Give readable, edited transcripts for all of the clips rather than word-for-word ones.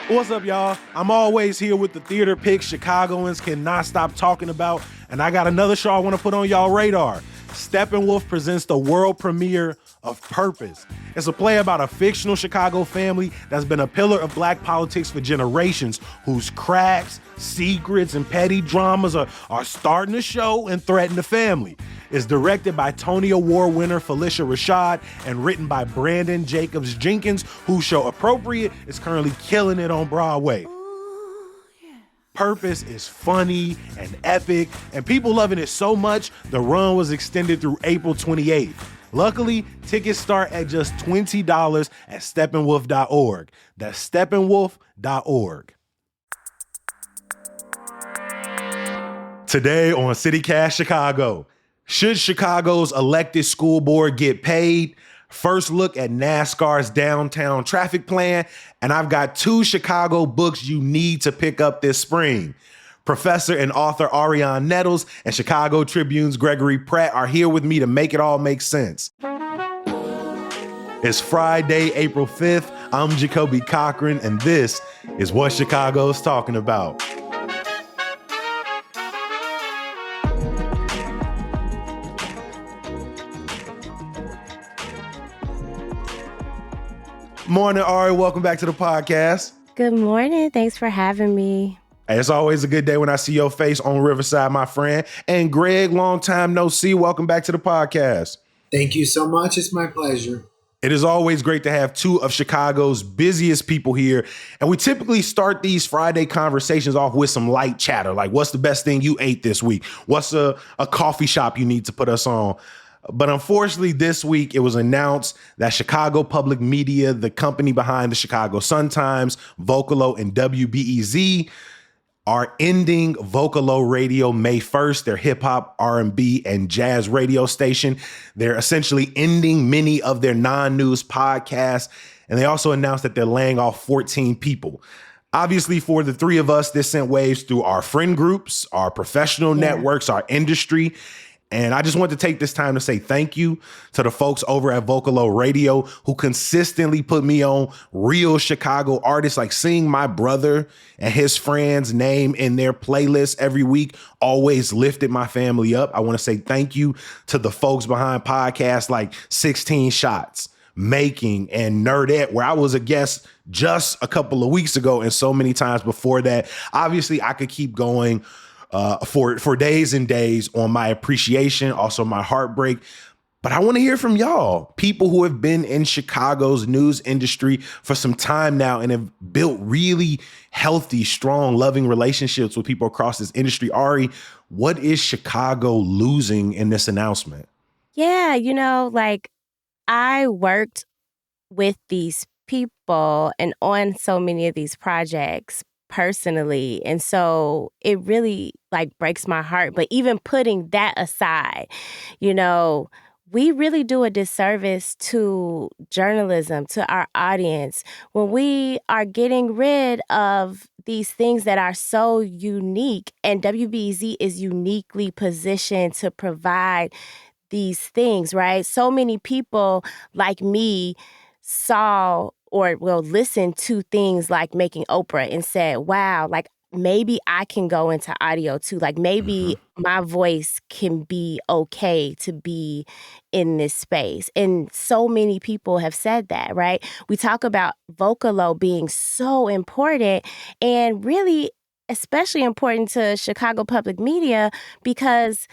What's up, y'all? I'm always here with the theater picks Chicagoans cannot stop talking about, and I got another show I want to put on y'all radar. Steppenwolf presents the world premiere of Purpose. It's a play about a fictional Chicago family that's been a pillar of black politics for generations, whose cracks, secrets, and petty dramas are starting to show and threaten the family. It's directed by Tony Award winner Felicia Rashad and written by Brandon Jacobs Jenkins, whose show Appropriate is currently killing it on Broadway. Purpose is funny and epic, and people loving it so much, the run was extended through April 28th. Luckily, tickets start at just $20 at steppenwolf.org. That's steppenwolf.org. Today on CityCast Chicago, should Chicago's elected school board get paid? First look at NASCAR's downtown traffic plan, and I've got 2 Chicago books you need to pick up this spring. Professor and author Ariane Nettles and Chicago Tribune's Gregory Pratt are here with me to make it all make sense. It's Friday, April 5th. I'm Jacoby Cochran, and this is what Chicago's talking about. Morning, Ari. Welcome back to the podcast. Good morning. Thanks for having me. Hey, it's always a good day when I see your face on Riverside, my friend. And Greg, long time no see. Welcome back to the podcast. Thank you so much. It's my pleasure. It is always great to have 2 of Chicago's busiest people here. And we typically start these Friday conversations off with some light chatter, like what's the best thing you ate this week? What's a coffee shop you need to put us on? But unfortunately, this week, it was announced that Chicago Public Media, the company behind the Chicago Sun-Times, Vocalo, and WBEZ, are ending Vocalo Radio May 1st, their hip-hop, R&B, and jazz radio station. They're essentially ending many of their non-news podcasts, and they also announced that they're laying off 14 people. Obviously, for the 3 of us, this sent waves through our friend groups, our professional networks, our industry. And I just want to take this time to say thank you to the folks over at Vocalo Radio who consistently put me on real Chicago artists. Like seeing my brother and his friends' name in their playlist every week always lifted my family up. I want to say thank you to the folks behind podcasts like 16 Shots, Making, and Nerdette, where I was a guest just a couple of weeks ago and so many times before that. Obviously, I could keep going for days and days on my appreciation, also my heartbreak. But I want to hear from y'all, people who have been in Chicago's news industry for some time now and have built really healthy, strong, loving relationships with people across this industry. Ari, what is Chicago losing in this announcement? Yeah, I worked with these people and on so many of these projects personally. And so it really breaks my heart. But even putting that aside, we really do a disservice to journalism, to our audience, when we are getting rid of these things that are so unique. And WBEZ is uniquely positioned to provide these things, right? So many people like me saw or will listen to things like Making Oprah and said, wow, maybe I can go into audio too. Maybe my voice can be okay to be in this space. And so many people have said that, right? We talk about Vocalo being so important and really especially important to Chicago Public Media because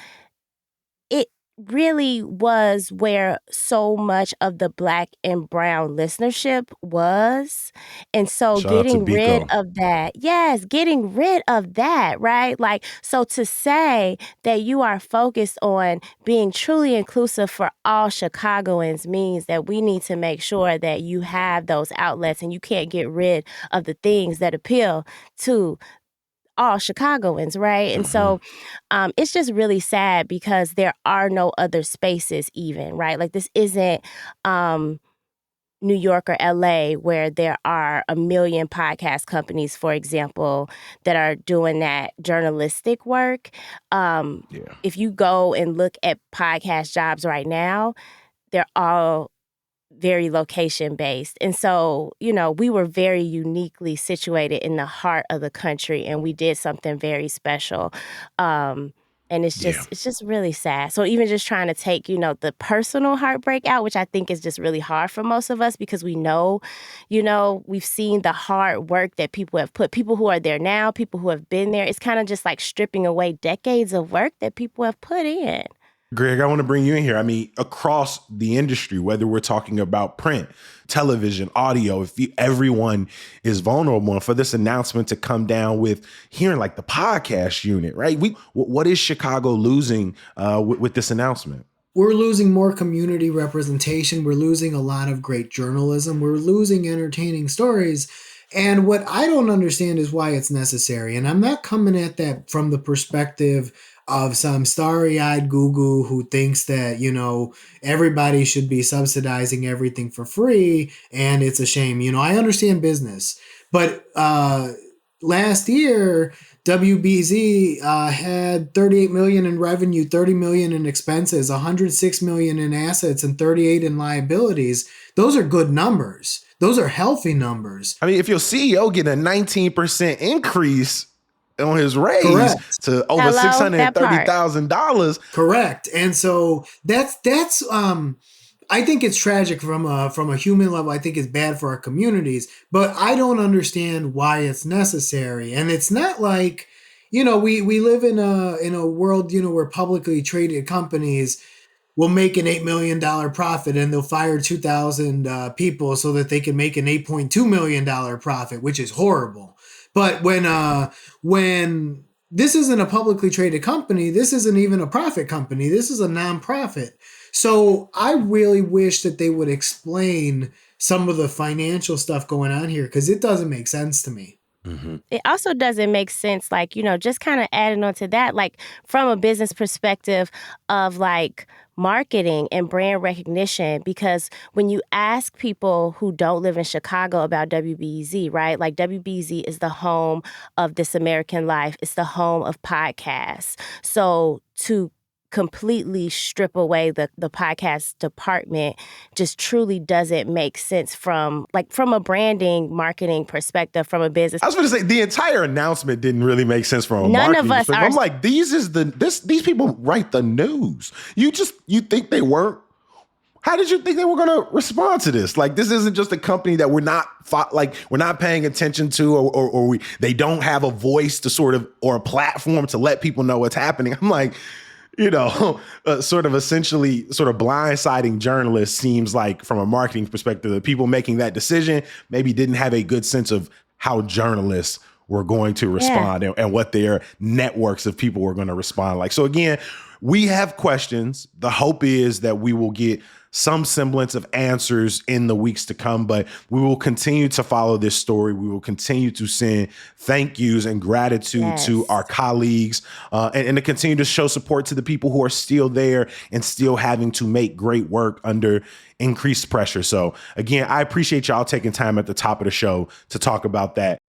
it really was where so much of the Black and brown listenership was. And so getting rid of that, right? So to say that you are focused on being truly inclusive for all Chicagoans means that we need to make sure that you have those outlets and you can't get rid of the things that appeal to all Chicagoans, right? And so it's just really sad because there are no other spaces even, right? This isn't New York or LA where there are a million podcast companies, for example, that are doing that journalistic work. If you go and look at podcast jobs right now, they're all very location based. And so, we were very uniquely situated in the heart of the country, and we did something very special. And Yeah. it's just really sad. So even just trying to take, the personal heartbreak out, which I think is just really hard for most of us because we know, we've seen the hard work that people have put, people who are there now, people who have been there. It's kind of just like stripping away decades of work that people have put in. Greg, I want to bring you in here. I mean, across the industry, whether we're talking about print, television, audio, everyone is vulnerable. And for this announcement to come down with hearing like the podcast unit, right? What is Chicago losing with this announcement? We're losing more community representation. We're losing a lot of great journalism. We're losing entertaining stories. And what I don't understand is why it's necessary. And I'm not coming at that from the perspective of some starry-eyed goo-goo who thinks that, everybody should be subsidizing everything for free and it's a shame. I understand business. But last year, WBZ had 38 million in revenue, 30 million in expenses, 106 million in assets, and 38 in liabilities. Those are good numbers. Those are healthy numbers. I mean, if your CEO get a 19% increase on his raise Correct. to over $630,000. Correct. And so that's I think it's tragic from a human level. I think it's bad for our communities, but I don't understand why it's necessary. And it's not like, we live in a world, where publicly traded companies will make an $8 million profit and they'll fire 2,000 people so that they can make an $8.2 million profit, which is horrible. But when this isn't a publicly traded company, this isn't even a profit company. This is a nonprofit. So I really wish that they would explain some of the financial stuff going on here because it doesn't make sense to me. Mm-hmm. It also doesn't make sense, like, just kind of adding on to that, like from a business perspective of like marketing and brand recognition, because when you ask people who don't live in Chicago about WBZ, right? Like WBZ is the home of This American Life. It's the home of podcasts. So to completely strip away the podcast department just truly doesn't make sense from a branding, marketing perspective, from a business. I was going to say the entire announcement didn't really make sense from a marketing perspective. I'm like, these people write the news. You think they weren't? How did you think they were going to respond to this? Like, this isn't just a company that we're not paying attention to, or they don't have a voice to sort of, or a platform to let people know what's happening. I'm like, sort of essentially sort of blindsiding journalists seems like from a marketing perspective, the people making that decision maybe didn't have a good sense of how journalists were going to respond and what their networks of people were going to respond like. So again, we have questions. The hope is that we will get some semblance of answers in the weeks to come, but we will continue to follow this story. We will continue to send thank yous and gratitude to our colleagues and to continue to show support to the people who are still there and still having to make great work under increased pressure. So again, I appreciate y'all taking time at the top of the show to talk about that.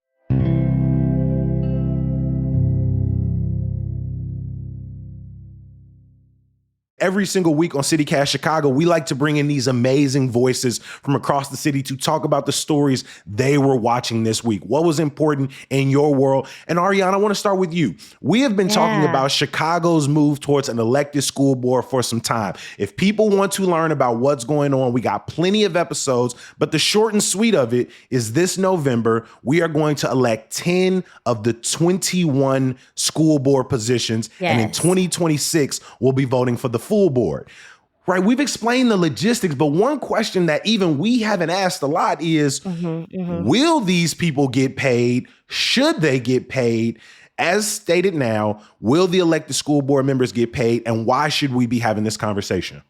Every single week on CityCast Chicago, we like to bring in these amazing voices from across the city to talk about the stories they were watching this week. What was important in your world? And Ariana, I want to start with you. We have been talking about Chicago's move towards an elected school board for some time. If people want to learn about what's going on, we got plenty of episodes, but the short and sweet of it is this November, we are going to elect 10 of the 21 school board positions. And in 2026, we'll be voting for the full board, right? We've explained the logistics, but one question that even we haven't asked a lot is, will these people get paid? Should they get paid? As stated now, will the elected school board members get paid? And why should we be having this conversation?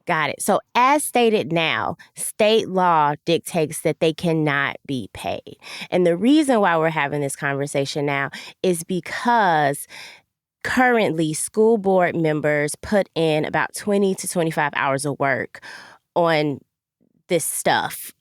Got it. So as stated now, state law dictates that they cannot be paid. And the reason why we're having this conversation now is because currently, school board members put in about 20 to 25 hours of work on this stuff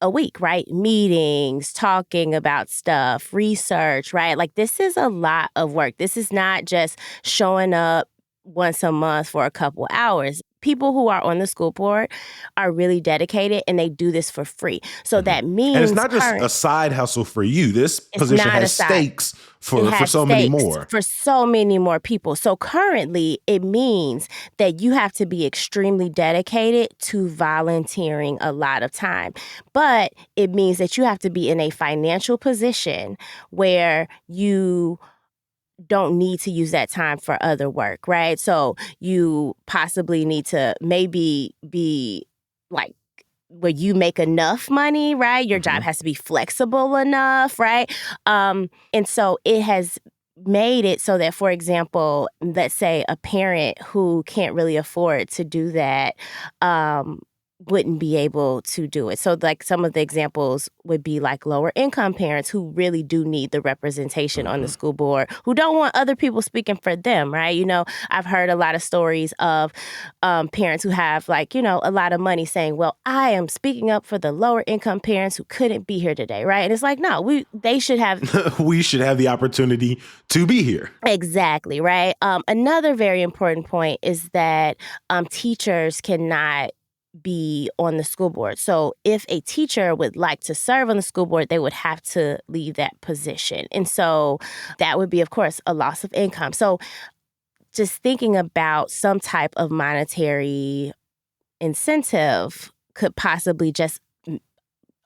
a week, right? Meetings, talking about stuff, research, right? Like, this is a lot of work. This is not just showing up once a month for a couple hours. people who are on the school board are really dedicated and they do this for free. So that means And it's not just a side hustle for you. This position has stakes for so many more. For so many more people. So currently, it means that you have to be extremely dedicated to volunteering a lot of time. But it means that you have to be in a financial position where you don't need to use that time for other work, right? So you possibly need to maybe be like where you make enough money, right? Your job has to be flexible enough, right? And so it has made it so that, for example, let's say a parent who can't really afford to do that wouldn't be able to do it. So like some of the examples would be like lower income parents who really do need the representation on the school board, who don't want other people speaking for them, right? You know, I've heard a lot of stories of parents who have like, you know, a lot of money saying, well, I am speaking up for the lower income parents who couldn't be here today, right? And it's like, no, they should have... we should have the opportunity to be here. Exactly, right? Another very important point is that teachers cannot be on the school board. So if a teacher would like to serve on the school board, they would have to leave that position. And so that would be, of course, a loss of income. So just thinking about some type of monetary incentive could possibly just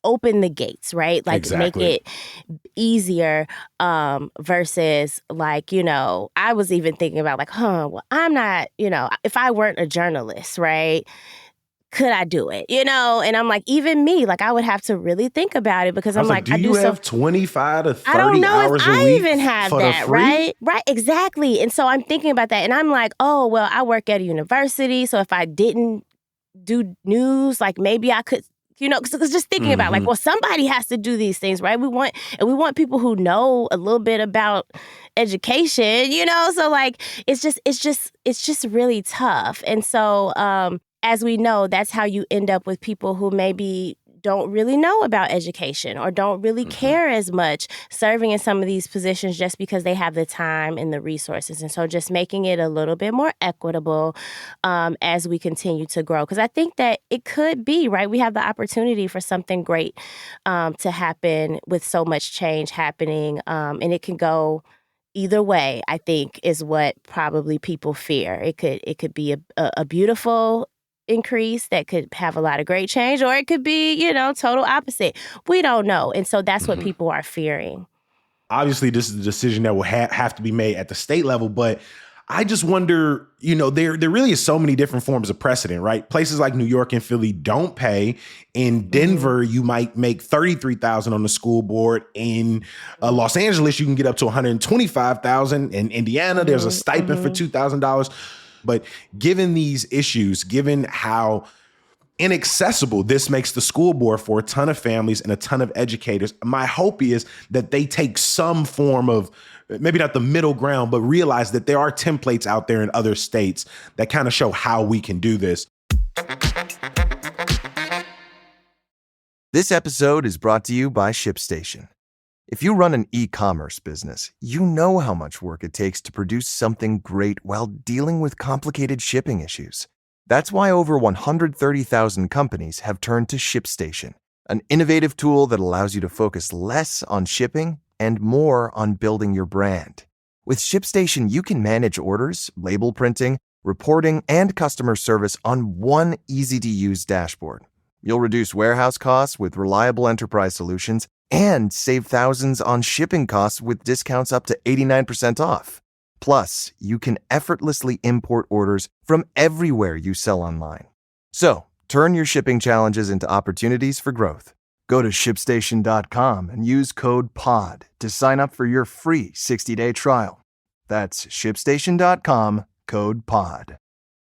open the gates, right? Like make it easier versus like, you know, I was even thinking about like, well, I'm not, you know, if I weren't a journalist, right? Could I do it? You know, and I'm like, even me, like I would have to really think about it because I'm like, do you have 25 to 30 I don't know hours if a I week even have for that, the free? right? Exactly. And so I'm thinking about that and I'm like, oh, well, I work at a university. So if I didn't do news, like maybe I could, you know, because just thinking about like, well, somebody has to do these things, right? We want people who know a little bit about education, you know? So like, it's just really tough. And so, as we know, that's how you end up with people who maybe don't really know about education or don't really care as much serving in some of these positions just because they have the time and the resources. And so just making it a little bit more equitable as we continue to grow. Because I think that it could be, right? We have the opportunity for something great to happen with so much change happening. And it can go either way, I think, is what probably people fear. It could be a beautiful increase that could have a lot of great change, or it could be, you know, total opposite. We don't know. And so that's what people are fearing. Obviously, this is a decision that will have to be made at the state level, but I just wonder, you know, there really is so many different forms of precedent, right? Places like New York and Philly don't pay. In Denver, you might make $33,000 on the school board. In Los Angeles, you can get up to $125,000. In Indiana, there's a stipend for $2,000. But given these issues, given how inaccessible this makes the school board for a ton of families and a ton of educators, my hope is that they take some form of, maybe not the middle ground, but realize that there are templates out there in other states that kind of show how we can do this. This episode is brought to you by ShipStation. If you run an e-commerce business, you know how much work it takes to produce something great while dealing with complicated shipping issues. That's why over 130,000 companies have turned to ShipStation, an innovative tool that allows you to focus less on shipping and more on building your brand. With ShipStation, you can manage orders, label printing, reporting, and customer service on one easy-to-use dashboard. You'll reduce warehouse costs with reliable enterprise solutions and save thousands on shipping costs with discounts up to 89% off. Plus, you can effortlessly import orders from everywhere you sell online. So, turn your shipping challenges into opportunities for growth. Go to ShipStation.com and use code POD to sign up for your free 60-day trial. That's ShipStation.com, code POD.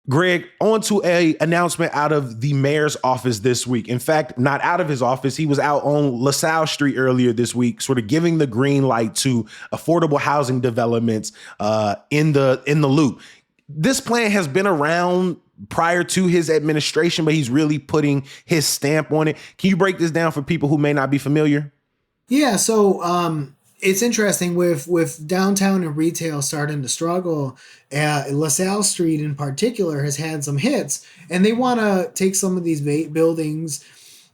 Greg, on to an announcement out of the mayor's office this week. In fact, not out of his office. He was out on LaSalle Street earlier this week, sort of giving the green light to affordable housing developments in the loop. This plan has been around prior to his administration, but he's really putting his stamp on it. Can you break this down for people who may not be familiar? Yeah, so It's interesting with downtown and retail starting to struggle. LaSalle Street in particular has had some hits, and they want to take some of these buildings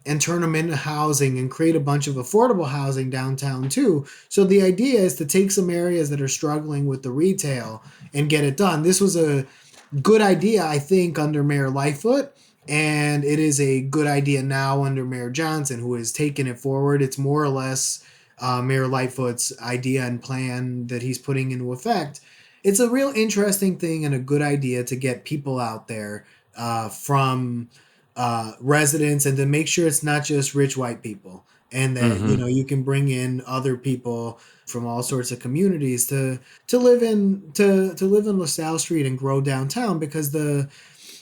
and turn them into housing and create a bunch of affordable housing downtown too. So the idea is to take some areas that are struggling with the retail and get it done. This was a good idea, I think, under Mayor Lightfoot, and it is a good idea now under Mayor Johnson, who has taken it forward. It's more or less Mayor Lightfoot's idea and plan that he's putting into effect. It's a real interesting thing and a good idea to get people out there from residents, and to make sure it's not just rich white people, and that you can bring in other people from all sorts of communities to live in LaSalle Street and grow downtown, because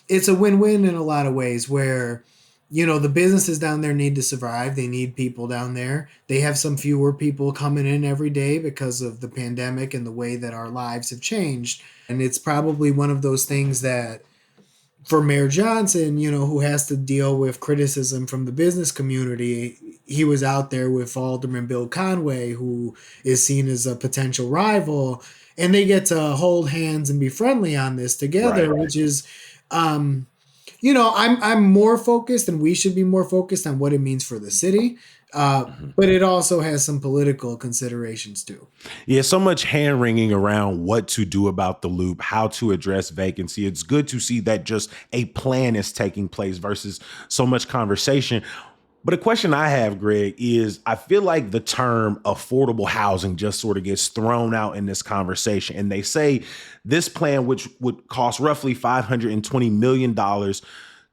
it's a win-win in a lot of ways, where the businesses down there need to survive. They need people down there. They have some fewer people coming in every day because of the pandemic and the way that our lives have changed. And it's probably one of those things that, for Mayor Johnson, who has to deal with criticism from the business community, he was out there with Alderman Bill Conway, who is seen as a potential rival, and they get to hold hands and be friendly on this together, Right. which is, I'm more focused, and we should be more focused on what it means for the city. But it also has some political considerations too. Yeah, so much hand wringing around what to do about the loop, how to address vacancy. It's good to see that just a plan is taking place versus so much conversation. But a question I have, Greg, is I feel like the term affordable housing just sort of gets thrown out in this conversation. And they say this plan, which would cost roughly $520 million,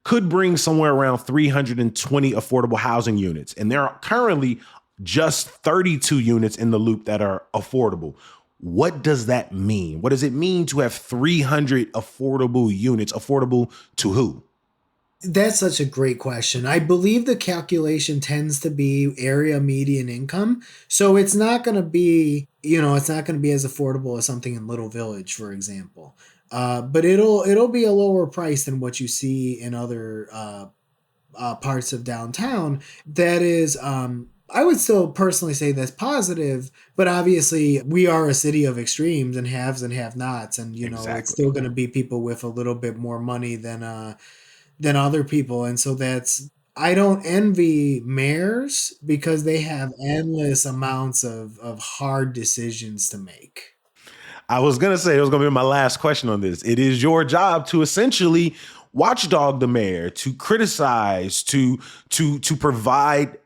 could bring somewhere around 320 affordable housing units. And there are currently just 32 units in the loop that are affordable. What does that mean? What does it mean to have 300 affordable units? Affordable to who? That's such a great question. I believe the calculation tends to be area median income. So it's not going to be, it's not going to be as affordable as something in Little Village, for example. But it'll be a lower price than what you see in other parts of downtown. That is, I would still personally say that's positive, but obviously we are a city of extremes and haves and have-nots, and it's Exactly. still going to be people with a little bit more money than other people, and so I don't envy mayors, because they have endless amounts of hard decisions to make. I was going to say, it was going to be my last question on this. It is your job to essentially watchdog the mayor, to criticize, to provide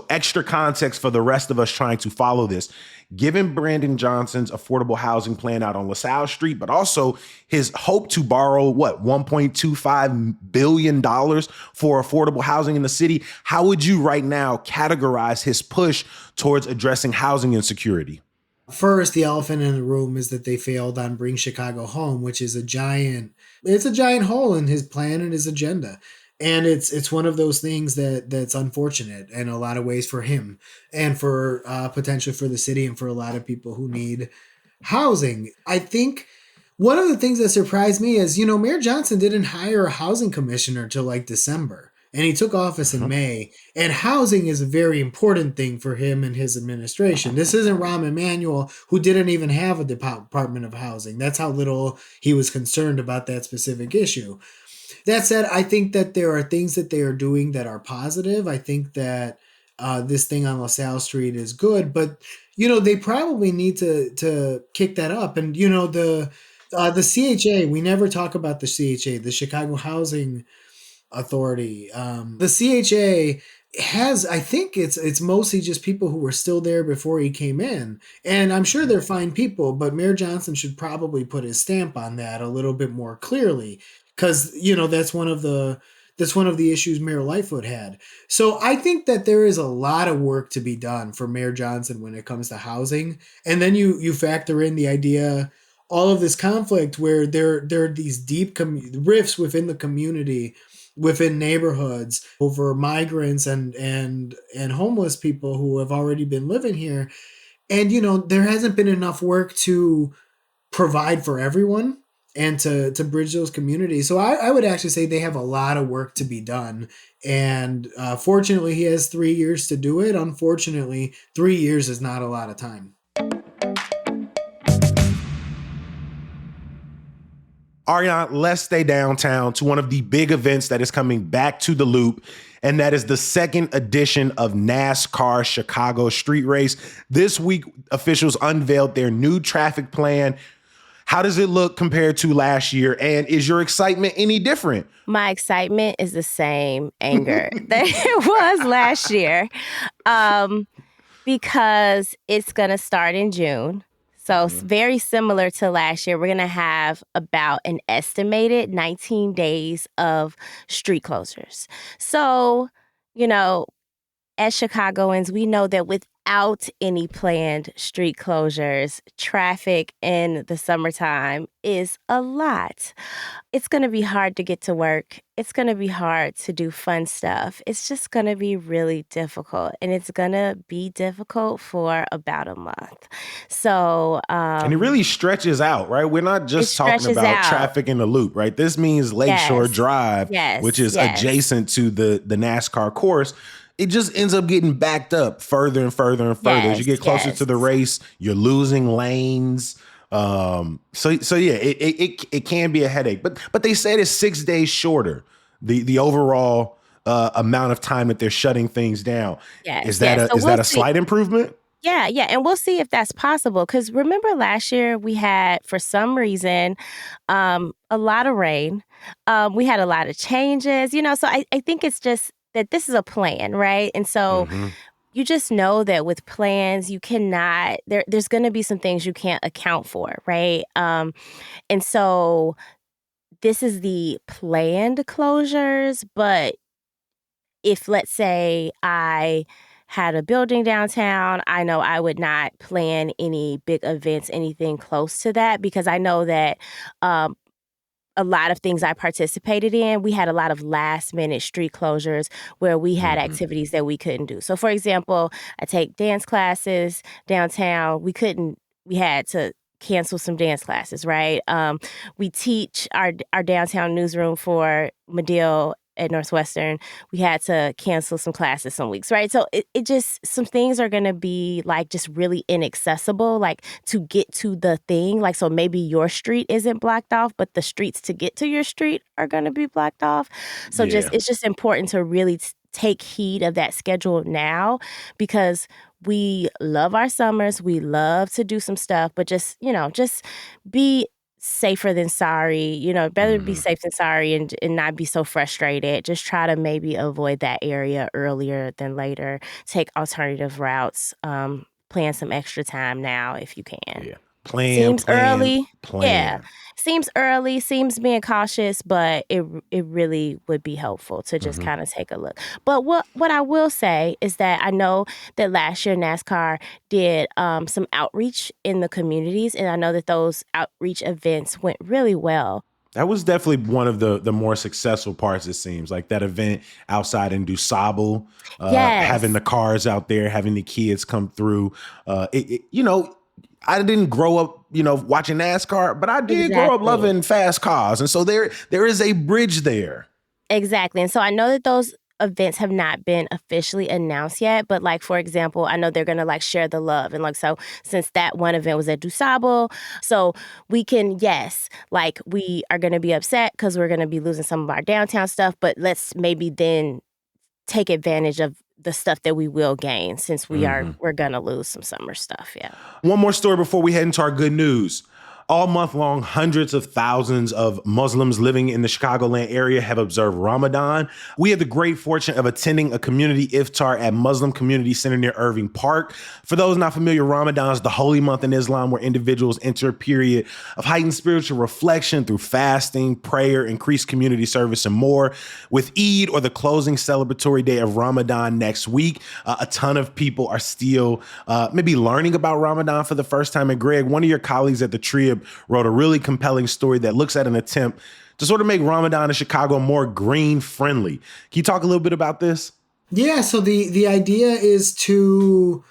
extra context for the rest of us trying to follow this. Given Brandon Johnson's affordable housing plan out on LaSalle Street, but also his hope to borrow $1.25 billion for affordable housing in the city, how would you right now categorize his push towards addressing housing insecurity? First, the elephant in the room is that they failed on Bring Chicago Home, which is a giant hole in his plan and his agenda. And it's one of those things that's unfortunate in a lot of ways for him, and for potentially for the city, and for a lot of people who need housing. I think one of the things that surprised me is, Mayor Johnson didn't hire a housing commissioner till like December, and he took office in May. And housing is a very important thing for him and his administration. This isn't Rahm Emanuel, who didn't even have a Department of Housing. That's how little he was concerned about that specific issue. That said, I think that there are things that they are doing that are positive. I think that this thing on LaSalle Street is good, but they probably need to kick that up. And the CHA, we never talk about the CHA, the Chicago Housing Authority. The CHA has, I think it's mostly just people who were still there before he came in, and I'm sure they're fine people, but Mayor Johnson should probably put his stamp on that a little bit more clearly, because that's one of the issues Mayor Lightfoot had. So I think that there is a lot of work to be done for Mayor Johnson when it comes to housing, and then you factor in the idea, all of this conflict where there are these deep rifts within the community, within neighborhoods, over migrants and homeless people who have already been living here. And, there hasn't been enough work to provide for everyone and to bridge those communities. So I would actually say they have a lot of work to be done. And fortunately, he has 3 years to do it. Unfortunately, 3 years is not a lot of time. Ariane, let's stay downtown to one of the big events that is coming back to the Loop, and that is the second edition of NASCAR Chicago Street Race. This week, officials unveiled their new traffic plan. How does it look compared to last year? And is your excitement any different? My excitement is the same anger that it was last year, because it's going to start in June. So it's very similar to last year. We're going to have about an estimated 19 days of street closures. So, you know, as Chicagoans, we know that without any planned street closures, traffic in the summertime is a lot. It's going to be hard to get to work. It's going to be hard to do fun stuff. It's just going to be really difficult. And it's going to be difficult for about a month. So, and it really stretches out, right? We're not just talking about traffic in the Loop, right? This means Lakeshore Drive, which is adjacent to the NASCAR course. It just ends up getting backed up further and further and further. As you get closer to the race, you're losing lanes. So yeah, it can be a headache. But they said it's 6 days shorter, the overall amount of time that they're shutting things down. Is that a slight improvement? Yeah. And we'll see if that's possible. Because remember last year we had, for some reason, a lot of rain. We had a lot of changes, so I think it's just that this is a plan, right? And so you just know that with plans, you cannot, there's going to be some things you can't account for, right? And so this is the planned closures, but if, let's say, I had a building downtown, I know I would not plan any big events, anything close to that, because I know that a lot of things I participated in, we had a lot of last minute street closures where we had activities that we couldn't do. So for example, I take dance classes downtown. We had to cancel some dance classes, right? We teach our downtown newsroom for Medill at Northwestern. We had to cancel some classes some weeks, right? So it just, some things are going to be like just really inaccessible, like to get to the thing. Like, so maybe your street isn't blocked off, but the streets to get to your street are going to be blocked off. So it's just important to really take heed of that schedule now, because we love our summers. We love to do some stuff, but just be safer than sorry. Better be safe than sorry and not be so frustrated. Just try to maybe avoid that area earlier than later. Take alternative routes. Plan some extra time now if you can. Yeah. Seems early. Yeah. Seems early, seems being cautious, but it really would be helpful to just kind of take a look. But what I will say is that I know that last year NASCAR did some outreach in the communities, and I know that those outreach events went really well. That was definitely one of the more successful parts, it seems. Like that event outside in DuSable, having the cars out there, having the kids come through. I didn't grow up, watching NASCAR, but I did grow up loving fast cars. And so there is a bridge there. Exactly. And so I know that those events have not been officially announced yet, but like, for example, I know they're going to like share the love. And like, so since that one event was at DuSable, so we can, we are going to be upset because we're going to be losing some of our downtown stuff, but let's maybe then take advantage of the stuff that we will gain, since we're going to lose some summer stuff. Yeah. One more story before we head into our good news. All month long, hundreds of thousands of Muslims living in the Chicagoland area have observed Ramadan. We had the great fortune of attending a community iftar at Muslim Community Center near Irving Park. For those not familiar, Ramadan is the holy month in Islam where individuals enter a period of heightened spiritual reflection through fasting, prayer, increased community service, and more. With Eid, or the closing celebratory day of Ramadan next week, a ton of people are still maybe learning about Ramadan for the first time. And Greg, one of your colleagues at the Trib, wrote a really compelling story that looks at an attempt to sort of make Ramadan in Chicago more green friendly. Can you talk a little bit about this? Yeah, so the idea is to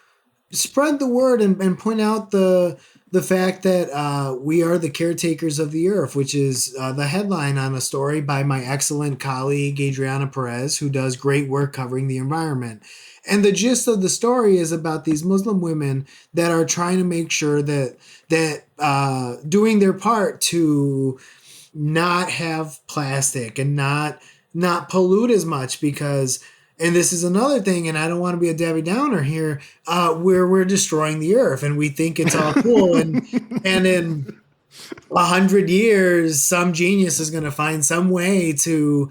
spread the word and point out the fact that we are the caretakers of the earth, which is the headline on a story by my excellent colleague, Adriana Perez, who does great work covering the environment. And the gist of the story is about these Muslim women that are trying to make sure that doing their part to not have plastic and not pollute as much because, and this is another thing, and I don't want to be a Debbie Downer here, where we're destroying the earth and we think it's all cool, and in 100 years, some genius is going to find some way to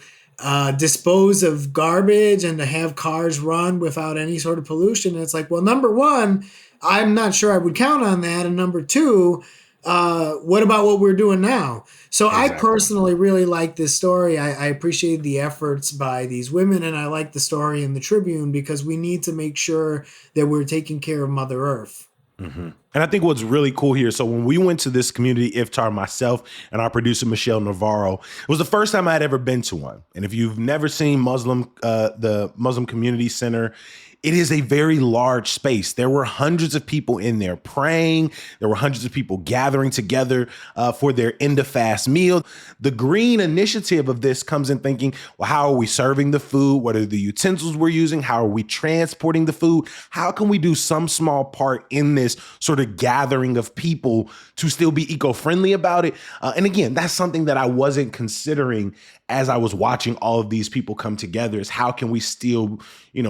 dispose of garbage and to have cars run without any sort of pollution. And it's like, well, number one, I'm not sure I would count on that. And number two, what about what we're doing now? So exactly. I personally really like this story. I appreciate the efforts by these women, and I like the story in the Tribune because we need to make sure that we're taking care of Mother Earth. Mm-hmm. And I think what's really cool here, so when we went to this community iftar, myself and our producer, Michelle Navarro, it was the first time I had ever been to one. And if you've never seen the Muslim Community Center, it is a very large space. There were hundreds of people in there praying. There were hundreds of people gathering together for their end of fast meal. The green initiative of this comes in thinking, well, how are we serving the food? What are the utensils we're using? How are we transporting the food? How can we do some small part in this sort of gathering of people to still be eco-friendly about it? And again, that's something that I wasn't considering as I was watching all of these people come together, is how can we still,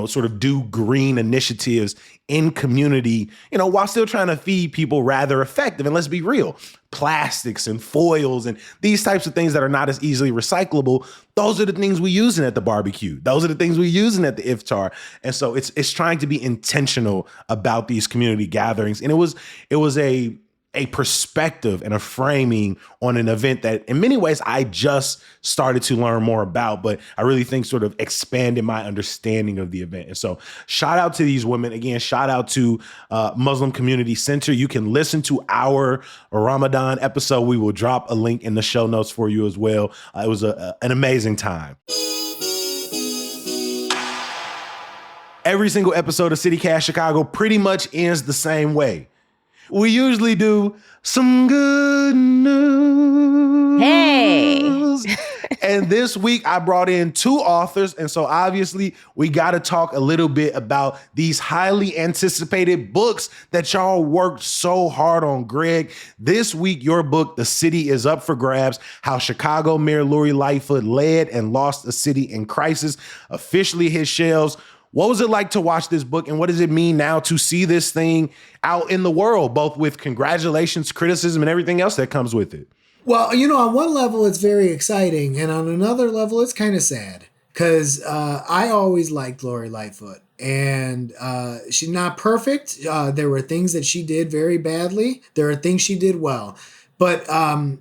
sort of do green initiatives in community, while still trying to feed people rather effective. And let's be real, plastics and foils and these types of things that are not as easily recyclable, those are the things we're using at the barbecue. Those are the things we're using at the iftar. And so it's trying to be intentional about these community gatherings. And it was a perspective and a framing on an event that in many ways I just started to learn more about, but I really think sort of expanded my understanding of the event. And so shout out to these women. Again, shout out to Muslim Community Center. You can listen to our Ramadan episode. We will drop a link in the show notes for you as well. It was an amazing time. Every single episode of CityCast Chicago pretty much ends the same way. We usually do some good news. Hey. And this week I brought in two authors. And so obviously we got to talk a little bit about these highly anticipated books that y'all worked so hard on. Greg, this week, your book, The City is Up for Grabs, How Chicago Mayor Lori Lightfoot Led and Lost a City in Crisis, officially hit shelves. What was it like to watch this book, and what does it mean now to see this thing out in the world, both with congratulations, criticism, and everything else that comes with it? Well, on one level, it's very exciting, and on another level, it's kind of sad because I always liked Lori Lightfoot, and she's not perfect. There were things that she did very badly. There are things she did well. But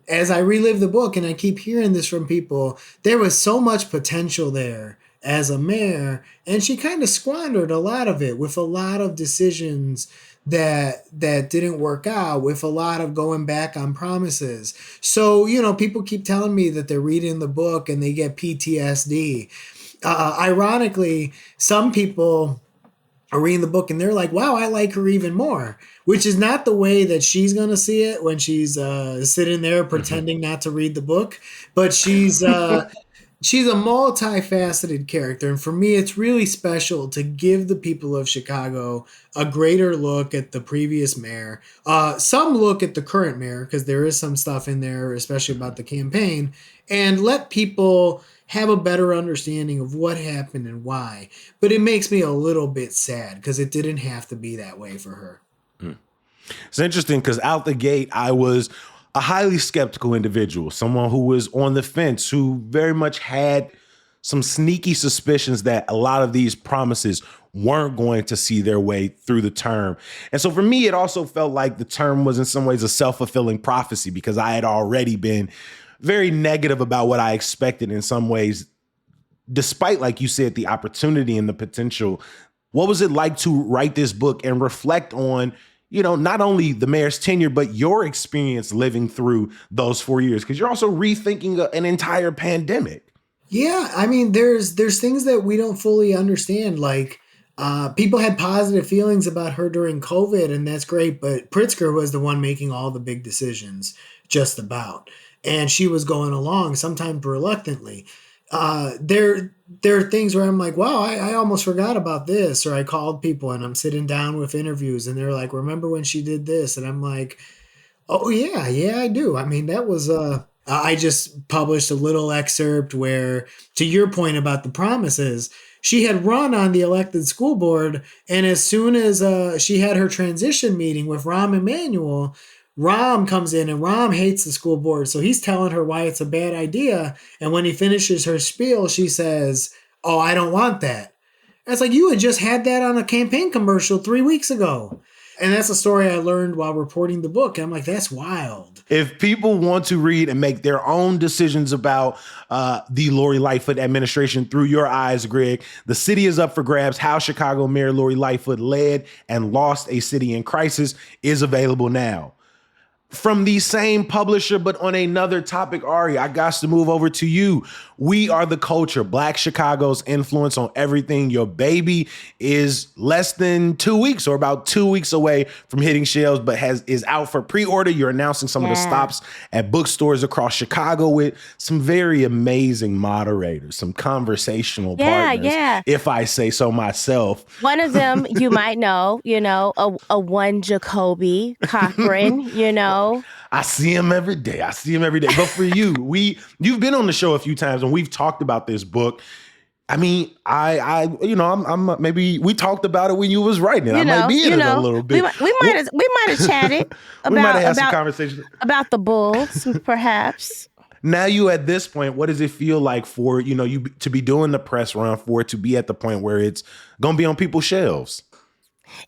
as I relive the book, and I keep hearing this from people, there was so much potential there as a mayor, and she kind of squandered a lot of it with a lot of decisions that didn't work out, with a lot of going back on promises. So, people keep telling me that they're reading the book and they get PTSD. Ironically, some people are reading the book and they're like, wow, I like her even more, which is not the way that she's going to see it when she's sitting there pretending not to read the book. But she's a multifaceted character. And for me, it's really special to give the people of Chicago a greater look at the previous mayor, some look at the current mayor, because there is some stuff in there, especially about the campaign, and let people have a better understanding of what happened and why. But it makes me a little bit sad because it didn't have to be that way for her. It's interesting because out the gate, I was a highly skeptical individual, someone who was on the fence, who very much had some sneaky suspicions that a lot of these promises weren't going to see their way through the term. And so for me, it also felt like the term was in some ways a self-fulfilling prophecy because I had already been very negative about what I expected in some ways, despite, like you said, the opportunity and the potential. What was it like to write this book and reflect on not only the mayor's tenure, but your experience living through those 4 years? Because you're also rethinking an entire pandemic. Yeah, I mean, there's things that we don't fully understand. Like, people had positive feelings about her during COVID, and that's great. But Pritzker was the one making all the big decisions, just about. And she was going along, sometimes reluctantly. There are things where I'm like, wow, I almost forgot about this. Or I called people and I'm sitting down with interviews and they're like, remember when she did this? And I'm like, oh, yeah, I do. I mean, that was I just published a little excerpt where, to your point about the promises, she had run on the elected school board, and as soon as she had her transition meeting with Rahm Emanuel, Rahm comes in and Rahm hates the school board. So he's telling her why it's a bad idea. And when he finishes her spiel, she says, "Oh, I don't want that." And it's like, you had just had that on a campaign commercial 3 weeks ago. And that's a story I learned while reporting the book. And I'm like, that's wild. If people want to read and make their own decisions about the Lori Lightfoot administration through your eyes, Greg, The City is Up for Grabs: How Chicago Mayor Lori Lightfoot Led and Lost a City in Crisis is available now. From the same publisher, but on another topic, Ari, I got to move over to you. We Are the Culture: Black Chicago's Influence on Everything. Your baby is less than 2 weeks, or about 2 weeks away from hitting shelves, but is out for pre-order. You're announcing some of the stops at bookstores across Chicago with some very amazing moderators, some conversational partners, if I say so myself. One of them you might know, a one Jacoby Cochran, I see him every day. But for you, you've been on the show a few times and we've talked about this book. I mean, I'm maybe we talked about it when you was writing it. I might be in it a little bit. We might have chatted about, we might have had some conversation about the Bulls, perhaps. Now you at this point, what does it feel like for you to be doing the press run, for it to be at the point where it's gonna be on people's shelves?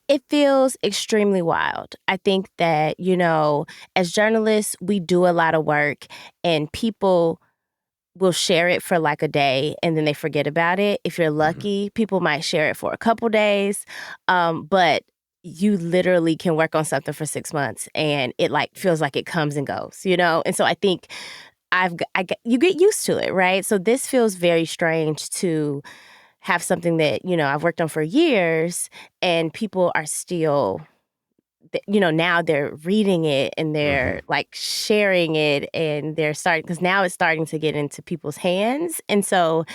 It feels extremely wild. I think that, as journalists, we do a lot of work and people will share it for like a day and then they forget about it. If you're lucky, people might share it for a couple days. But you literally can work on something for 6 months and it feels like it comes and goes, And so I think you get used to it, right? So this feels very strange to have something that, I've worked on for years and people are still, now they're reading it and they're sharing it and they're starting, because now it's starting to get into people's hands. And so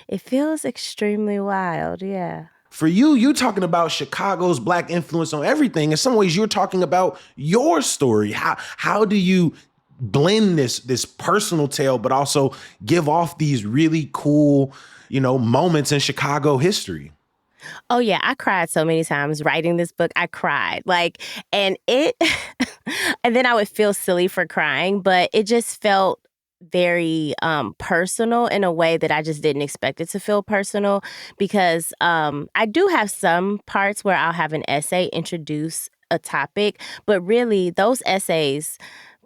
it feels extremely wild. Yeah. For you talking about Chicago's Black influence on everything. In some ways, you're talking about your story. How do you blend this personal tale, but also give off these really cool, moments in Chicago history? Oh yeah, I cried so many times writing this book. I cried and then I would feel silly for crying, but it just felt very personal in a way that I just didn't expect it to feel personal, because I do have some parts where I'll have an essay introduce a topic, but really those essays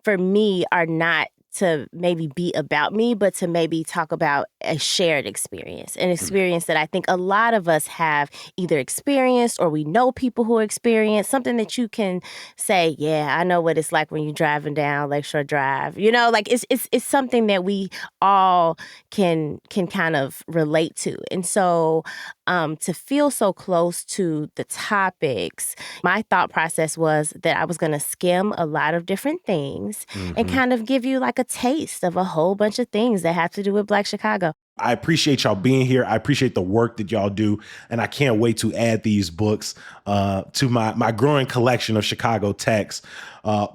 for me are not to maybe be about me, but to maybe talk about a shared experience, an experience that I think a lot of us have either experienced or we know people who experience something that you can say, yeah, I know what it's like when you're driving down Lakeshore Drive. It's something that we all can kind of relate to. And so to feel so close to the topics, my thought process was that I was going to skim a lot of different things and kind of give you like a taste of a whole bunch of things that have to do with Black Chicago. I appreciate y'all being here. I appreciate the work that y'all do. And I can't wait to add these books to my growing collection of Chicago texts.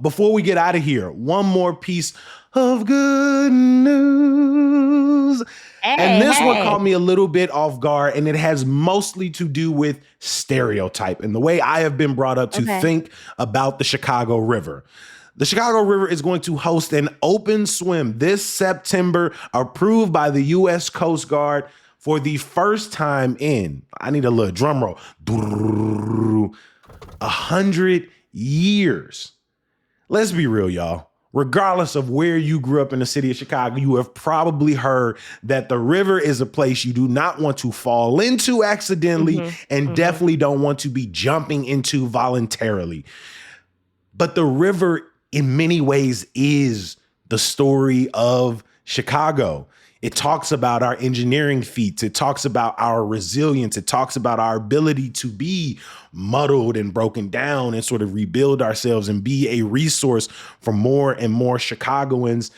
Before we get out of here, one more piece of good news. And this one caught me a little bit off guard, and it has mostly to do with stereotype and the way I have been brought up to think about the Chicago River. The Chicago River is going to host an open swim this September, approved by the U.S. Coast Guard for the first time in, I need a little drum roll, 100 years. Let's be real, y'all. Regardless of where you grew up in the city of Chicago, you have probably heard that the river is a place you do not want to fall into accidentally and definitely don't want to be jumping into voluntarily. But the river in many ways is the story of Chicago. It talks about our engineering feats. It talks about our resilience. It talks about our ability to be muddled and broken down and sort of rebuild ourselves and be a resource for more and more Chicagoans.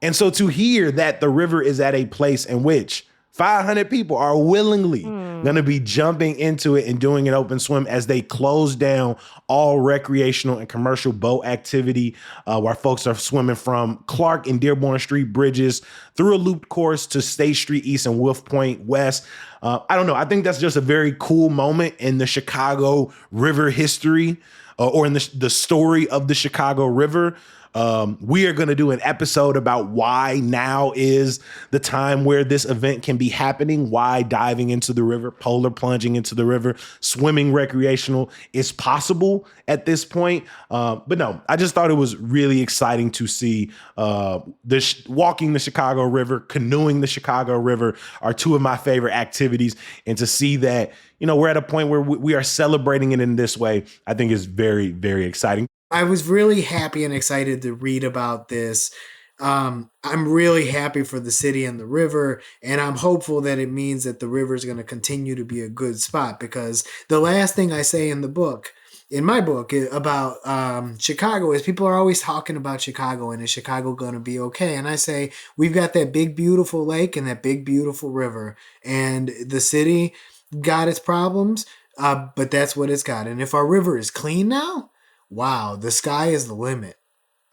And so to hear that the river is at a place in which 500 people are willingly Gonna be jumping into it and doing an open swim as they close down all recreational and commercial boat activity, where folks are swimming from Clark and Dearborn Street bridges through a looped course to State Street East and Wolf Point West. I don't know. I think that's just a very cool moment in the Chicago River history, or in the story of the Chicago River. We are going to do an episode about why now is the time where this event can be happening, why diving into the river, polar plunging into the river, swimming recreational is possible at this point. But no, I just thought it was really exciting to see walking the Chicago River, canoeing the Chicago River are two of my favorite activities. And to see that, we're at a point where we are celebrating it in this way, I think is very, very exciting. I was really happy and excited to read about this. I'm really happy for the city and the river, and I'm hopeful that it means that the river is going to continue to be a good spot, because the last thing I say in my book about Chicago is people are always talking about Chicago and is Chicago going to be okay? And I say, we've got that big, beautiful lake and that big, beautiful river, and the city got its problems, but that's what it's got. And if our river is clean now, wow, the sky is the limit.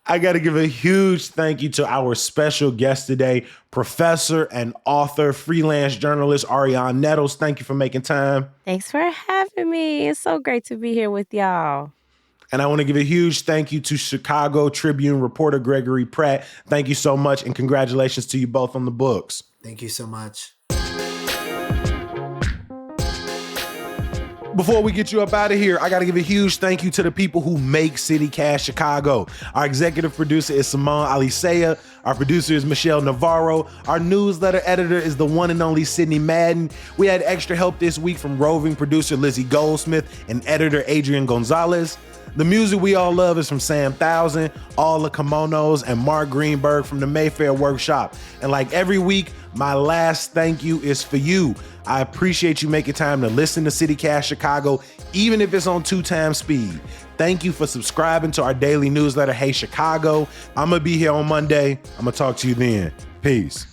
I got to give a huge thank you to our special guest today, professor and author, freelance journalist, Ariane Nettles. Thank you for making time. Thanks for having me. It's so great to be here with y'all. And I want to give a huge thank you to Chicago Tribune reporter Gregory Pratt. Thank you so much, and congratulations to you both on the books. Thank you so much. Before we get you up out of here, I got to give a huge thank you to the people who make CityCast Chicago. Our executive producer is Simone Alicea. Our producer is Michelle Navarro. Our newsletter editor is the one and only Sydney Madden. We had extra help this week from roving producer Lizzie Goldsmith and editor Adrian Gonzalez. The music we all love is from Sam Thousand, All the Kimonos, and Mark Greenberg from the Mayfair Workshop. And like every week, my last thank you is for you. I appreciate you making time to listen to CityCast Chicago, even if it's on 2x speed. Thank you for subscribing to our daily newsletter, Hey Chicago. I'm going to be here on Monday. I'm going to talk to you then. Peace.